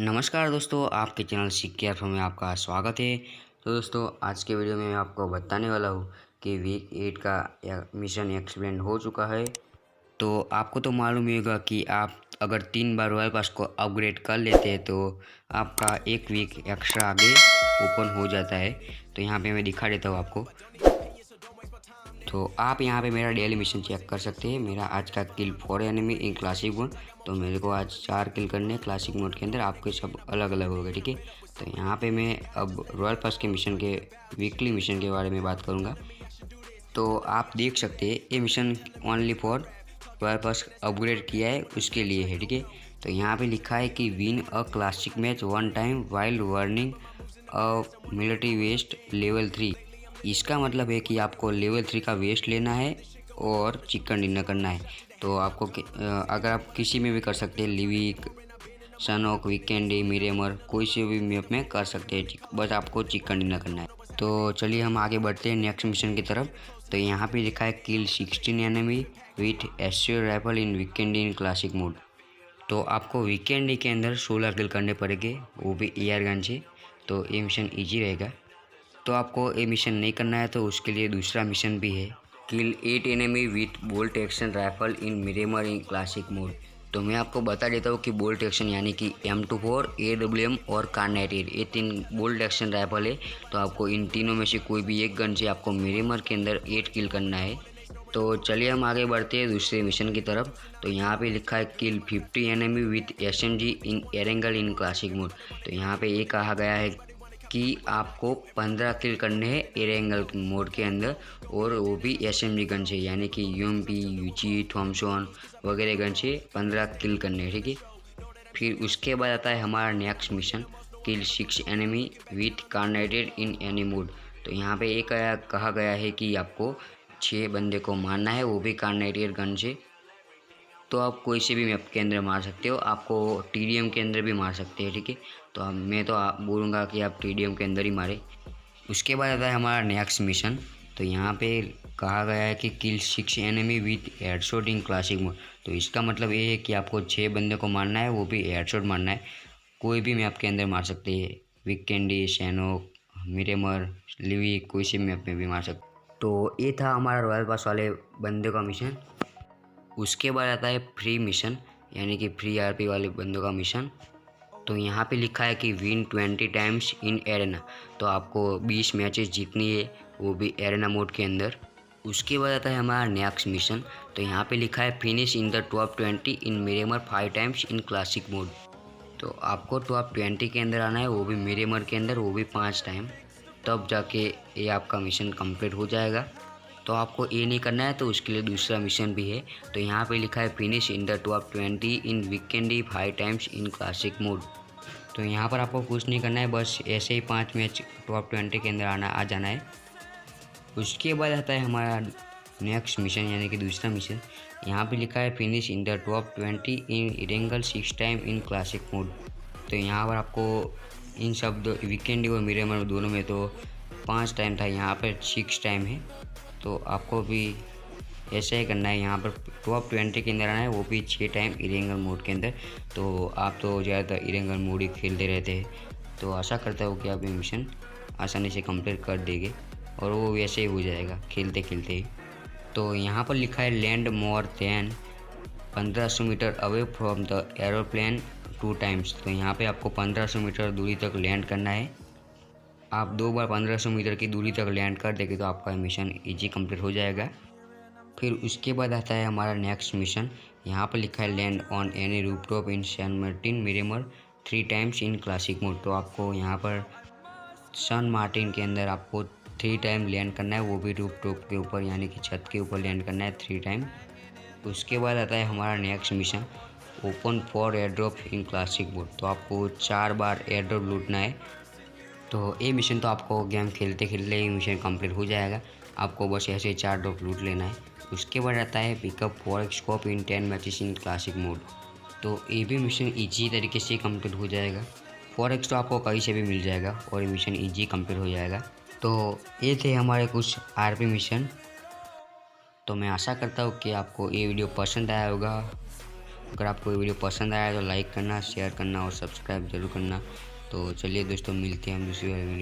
नमस्कार दोस्तों, आपके चैनल सीख के में आपका स्वागत है। तो दोस्तों, आज के वीडियो में मैं आपको बताने वाला हूँ कि वीक 8 का मिशन एक्सप्लेन हो चुका है। तो आपको तो मालूम ही होगा कि आप अगर 3 बार रॉयल पास को अपग्रेड कर लेते हैं तो आपका एक वीक एक्स्ट्रा आगे ओपन हो जाता है। तो यहाँ पे मैं दिखा देता हूँ आपको। तो आप यहाँ पे मेरा डेली मिशन चेक कर सकते हैं। मेरा आज का किल 4 एनिमी इन क्लासिक मोड। तो मेरे को आज 4 किल करने क्लासिक मोड के अंदर, आपके सब अलग अलग हो गए, ठीक है। तो यहाँ पे मैं अब रॉयल पास के मिशन के वीकली मिशन के बारे में बात करूँगा। तो आप देख सकते हैं ये mission only for royal pass upgrade किया है उसके लिए है, ठीक है। तो यहाँ पे लिखा है कि win a classic match 1 time while burning a military waste level 3। इसका मतलब है कि आपको लेवल 3 का वेस्ट लेना है और चिकन डिनर करना है। तो आपको अगर आप किसी में भी कर सकते हैं, लिविक, सनोक, वीकेंडी, मिरेमर, कोई से भी मैप में कर सकते हैं, बस आपको चिकन डिनर करना है। तो चलिए हम आगे बढ़ते हैं नेक्स्ट मिशन की तरफ। तो यहाँ पे लिखा है kill 16 enemy with assault rifle in Vikendi in classic mode. तो आपको वीकेंडी के अंदर 16 किल करने पड़ेंगे, वो भी एयर गन से। तो ये मिशन ईजी रहेगा। तो आपको ये मिशन नहीं करना है तो उसके लिए दूसरा मिशन भी है, kill 8 enemy with bolt action rifle in Miramar in classic mode. तो मैं आपको बता देता हूँ कि बोल्ट एक्शन यानी कि M24, AWM और कार्नाइटेड, ये 3 बोल्ट एक्शन राइफल है। तो आपको इन तीनों में से कोई भी एक गन से आपको मिरेमर के अंदर 8 किल करना है। तो चलिए हम आगे बढ़ते हैं दूसरे मिशन की तरफ। तो यहाँ पे लिखा है किल 50 enemy with SMG in Erangel in classic mode. तो यहाँ पे ये कहा गया है कि आपको 15 किल करने हैं एरेंगल मोड के अंदर, और वो भी SMG गन से, यानी कि UMP, UG, थॉमसन वगैरह गन से 15 किल करने हैं, ठीक है। फिर उसके बाद आता है हमारा next mission, kill 6 enemy with कार्नाइटेड इन एनी मोड। तो यहाँ पे एक कहा गया है कि आपको 6 बंदे को मारना है, वो भी कार्नाइटेड गन से। तो आप कोई से भी मैप के अंदर मार सकते हो, आपको TDM के अंदर भी मार सकते हैं, ठीक है। तो मैं तो आप बोलूँगा कि आप TDM के अंदर ही मारे। उसके बाद आता है हमारा नेक्स्ट मिशन। तो यहाँ पे कहा गया है कि किल 6 enemy with headshot in classic mode. तो इसका मतलब ये है कि आपको 6 बंदे को मारना है, वो भी हेडशॉट मारना है। कोई भी मैप के अंदर मार सकते हैं, वीकेंडी, सैनोक, मिरेमर, लिविक, कोई से मैप में भी मार सकते। तो ये था हमारा रॉयल पास वाले बंदे का मिशन। उसके बाद आता है फ्री मिशन, यानी कि फ्री RP वाले बंदों का मिशन। तो यहाँ पे लिखा है कि विन 20 टाइम्स इन एरेना। तो आपको 20 मैचेस जीतनी है, वो भी एरेना मोड के अंदर। उसके बाद आता है हमारा नेक्स्ट मिशन। तो यहाँ पे लिखा है finish in the top 20 in Miramar 5 times in classic mode. तो आपको टॉप 20 के अंदर आना है, वो भी मिरेमर के अंदर, वो भी 5 टाइम, तब जाके ये आपका मिशन कंप्लीट हो जाएगा। तो आपको ये नहीं करना है तो उसके लिए दूसरा मिशन भी है। तो यहाँ पे लिखा है finish in the top 20 in वीकेंडी 5 times in classic mode. तो यहाँ पर आपको कुछ नहीं करना है, बस ऐसे ही 5 मैच टॉप 20 के अंदर आ जाना है। उसके बाद आता है हमारा नेक्स्ट मिशन, यानी कि दूसरा मिशन। यहाँ पे लिखा है finish in the top 20 in Erangel 6 time in classic mode. तो यहाँ पर आपको इन सब वीकेंडी और मिरेमर दोनों में तो 5 टाइम था, यहाँ पर 6 टाइम है। तो आपको भी ऐसा ही करना है, यहाँ पर टॉप 20 के अंदर आना है, वो भी 6 टाइम इरेंगल मोड के अंदर। तो आप तो ज़्यादातर इरेंगल मोड ही खेलते रहते हैं, तो आशा करता हूँ कि आप ये मिशन आसानी से कंप्लीट कर देंगे, और वो वैसे ही हो जाएगा खेलते खेलते ही। तो यहाँ पर लिखा है land more than 1500 metre away from the aeroplane 2 times. तो यहाँ पे आपको 1500 मीटर दूरी तक लैंड करना है। आप 2 बार 1500 मीटर की दूरी तक लैंड कर देंगे तो आपका मिशन ईजी कंप्लीट हो जाएगा। फिर उसके बाद आता है हमारा नेक्स्ट मिशन। यहाँ पर लिखा है land on any rooftop in San Martin Miramar 3 times in classic mode. तो आपको यहाँ पर सन मार्टिन के अंदर आपको 3 टाइम लैंड करना है, वो भी रूफटॉप के ऊपर, यानी कि छत के ऊपर लैंड करना है 3 टाइम। उसके बाद आता है हमारा next mission, open for air drop in classic mode. तो आपको 4 बार एयर ड्रॉप लूटना है। तो ये मिशन तो आपको गेम खेलते खेलते ही मिशन कंप्लीट हो जाएगा, आपको बस ऐसे 4 ड्रॉप लूट लेना है। उसके बाद आता है pickup 4 scope in 10 matches in classic mode. तो ये भी मिशन ईजी तरीके से कंप्लीट हो जाएगा। 4x तो आपको कहीं से भी मिल जाएगा और ये मिशन ईजी कंप्लीट हो जाएगा। तो ये थे हमारे कुछ RP मिशन। तो मैं आशा करता हूँ कि आपको ये वीडियो पसंद आया होगा। अगर आपको ये वीडियो पसंद आया तो लाइक करना, शेयर करना और सब्सक्राइब जरूर करना। तो चलिए दोस्तों, मिलते हैं हम दूसरी वाली वीडियो।